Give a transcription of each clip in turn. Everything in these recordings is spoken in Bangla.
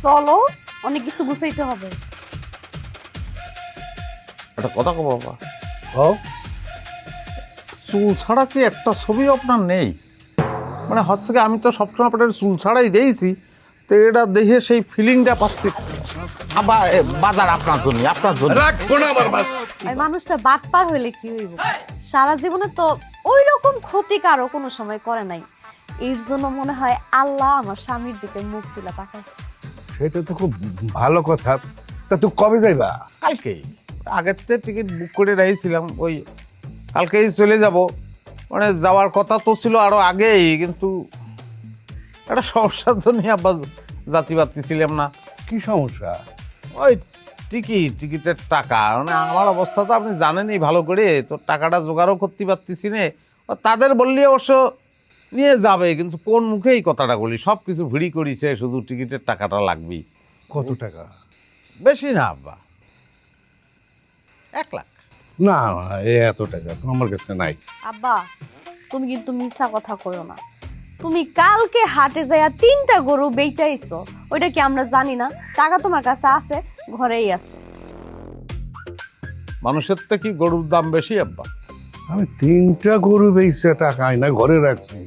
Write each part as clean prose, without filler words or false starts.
চলো, অনেক কিছু গুছাইতে হবে। একটা কথা কো বাবা, ও চুল ছাড়া কি একটা ছবি আপনার নেই? মানে হচ্ছে কি, আমি তো সবসময় আপনার চুল ছাড়াই দিয়েছি, তো এটা দেখে সেই ফিলিংটা পাচ্ছি। আবার বাজার আপনার জন্য, আপনার জন্য। রাখবো না আমার বাস। আর মানুষটা বাটপার হইলে কি হইব? সারা জীবনে তো ওই রকম ক্ষতি কারো কোনো সময় করে নাই। এর জন্য মনে হয় আল্লাহ আমার স্বামীর দিকে মুখ তুলে তাকাইছে। সেটা তো খুব ভালো কথা। তা তুই কবে যাইবা? কালকেই, আগের থেকে টিকিট বুক করে রেখেছিলাম, ওই কালকেই চলে যাব। মানে যাওয়ার কথা তো ছিল আরো আগেই, কিন্তু একটা সমস্যার জন্য আবার যাত্রী পাচ্ছিলাম না। কি সমস্যা? ওই টিকিটের টাকা, মানে আমার অবস্থা তো আপনি জানেনই ভালো করে, তো টাকাটা জোগাড়ও করতে পারতেছি না। তাদের বললি অবশ্য নিয়ে যাবে, কিন্তু কোন মুখে এই কথাটা বলি, সব কিছু ভিড়ি করিছে, শুধু টিকিটের টাকাটা লাগবেই। কত টাকা? বেশি না আব্বা, 1 লাখ। না না, এত টাকা তো আমার কাছে নাই। আব্বা, তুমি কিন্তু মিছা কথা কইও না। তুমি কালকে হাটে যাইয়া 3টা গরু বেচাইছো, ওইটা কি আমরা জানি না? টাকা তোমার কাছে আছে, ঘরেই আছে। মানুষের থেকে কি গরুর দাম বেশি আব্বা? আমি 3টা গরু বেচে টাকা আইনা ঘরে রাখছি,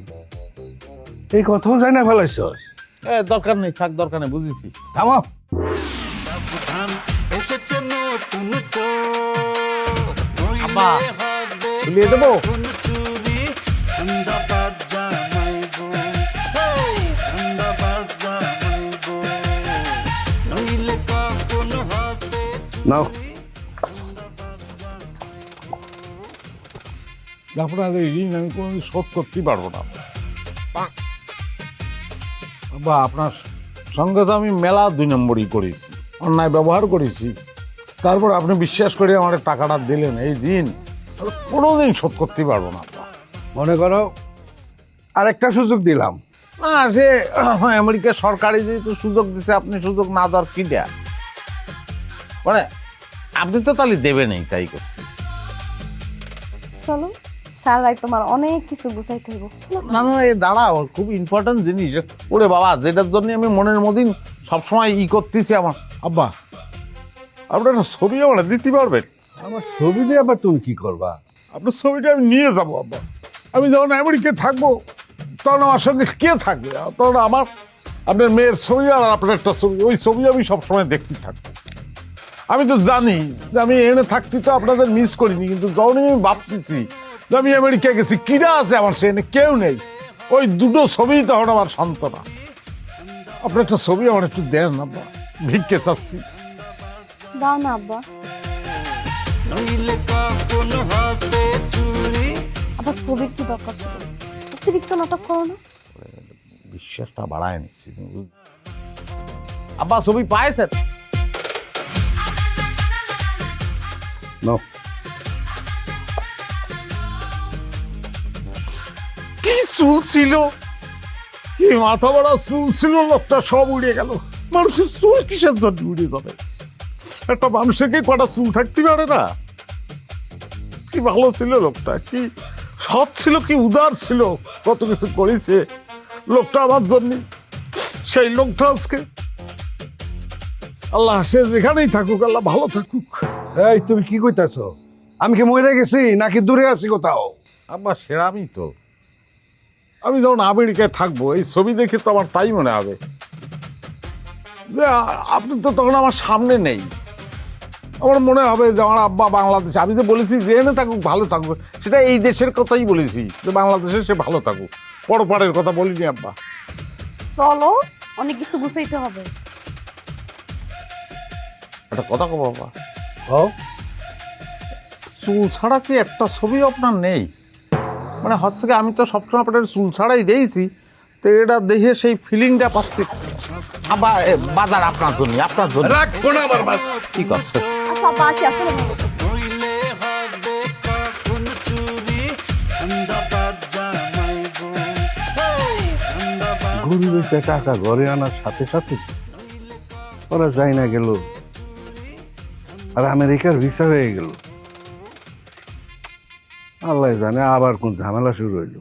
এই কথাও জানি না ফেলাইছস। দরকার নেই, থাক, দরকার নেই, বুঝেছি। থামো। আব্বা, খুলিয়ে দেবো? নাও। আপনার এই ঋণ আমি কোনোদিন শোধ করতেই পারবো না। বা আপনার সঙ্গে তো আমি মেলা 2 নম্বরই করেছি, অন্যায় ব্যবহার করেছি, তারপর আপনি বিশ্বাস করে আমার টাকাটা দিলেন, এই ঋণ কোনোদিন শোধ করতেই পারবো না। মনে করো আরেকটা সুযোগ দিলাম। না, সে আমেরিকা সরকারি যেহেতু সুযোগ দিচ্ছে, আপনি সুযোগ না দেওয়ার কি দেয়া? মানে আপনি তো তাহলে দেবেনই, তাই করছি। চলো, সারা রাত তোমার অনেক কিছু গুছাইতে হইব। না না, এ দাঁড়াও, খুব ইম্পর্টেন্ট জিনিস। ওরে বাবা, যেটার জন্য আমি মনের মধ্যে সবসময় করতেছি আমার। আব্বা, আপনার একটা ছবি আমার দিতে পারবেন? আমার ছবি দিয়ে আবার তুমি কি করবা? আপনার ছবিটা আমি নিয়ে যাবো আব্বা। আমি যখন আমেরিকায় থাকবো, তখন আমার সঙ্গে কে থাকবে? তখন আমার, আপনার মেয়ের ছবি আর আপনার একটা ছবি, ওই ছবি আমি সবসময় দেখতে থাকবো। আমি তো জানি যে আমি এখানে থাকতে তো আপনাদের মিস করিনি, কিন্তু যখনই আমি ভাবতেছি যে আমি আমেরিকায় গেছি, কিরা আছে আমার সেখানে? কেউ নেই। ওই 2টো ছবি তখন আমার সান্ত্বনা। আপনার একটা ছবি আমার একটু দেন আব্বা, ভিক্ষে চাচ্ছি। দাও না আব্বা। আবার ছবির কি দরকার ছিল? অতিরিক্ত নাটক করো না। বিশ্বাসটা বাড়ায় নিচ্ছি আব্বা। ছবি পাইছেন? নাও। কি চুল ছিল, কি মাথা বড়া চুল ছিল, লোকটা সব উড়ে গেল। মানুষের চুল কিসের জন্য উড়ে যাবে? একটা মানুষের কি কটা চুল থাকতে পারে না? কি ভালো ছিল লোকটা, কি সৎ ছিল, কি উদার ছিল, কত কিছু করেছে লোকটা আমার জন্য। সেই লোকটা আজকে, আল্লাহ সে যেখানেই থাকুক, আল্লাহ ভালো থাকুক। এই তুমি কি কইতাছ? আমি কি মরে গেছি নাকি দূরে আছি কোথাও? আব্বা, সেরামই তো। আমি যখন আমেরিকায় থাকবো, এই ছবি দেখে তো আমার তাই মনে হবে যে আপনি তো তখন আমার সামনে নেই। আমার মনে হবে যে আমার আব্বা বাংলাদেশে, আমি তো বলেছি যে এনে থাকুক, ভালো থাকুক, সেটা এই দেশের কথাই বলেছি, যে বাংলাদেশে সে ভালো থাকুক, পরপারের কথা বলিনি আব্বা। চলো, অনেক কিছু গুছাইতে হবে। একটা কথা কো বাবা, ও চুল ছাড়া কি একটা ছবি আপনার নেই? মানে হচ্ছে কি, আমি তো সবসময় আপনার চুল ছাড়াই দিয়েছি, তো এটা দেখে সেই ফিলিংটা পাচ্ছি। আবার বাজার আপনার জন্য, আপনার জন্য। রাখবো না আমার বাস। কি করছে? আচ্ছা আব্বা, আসি আসলে। গরু বেচে টাকা ঘরে আনার সাথে সাথে ওরা যাই না গেল, আর আমেরিকার ভিসা হয়ে গেল। আল্লাহ জানে আবার কোন ঝামেলা শুরু হইলো।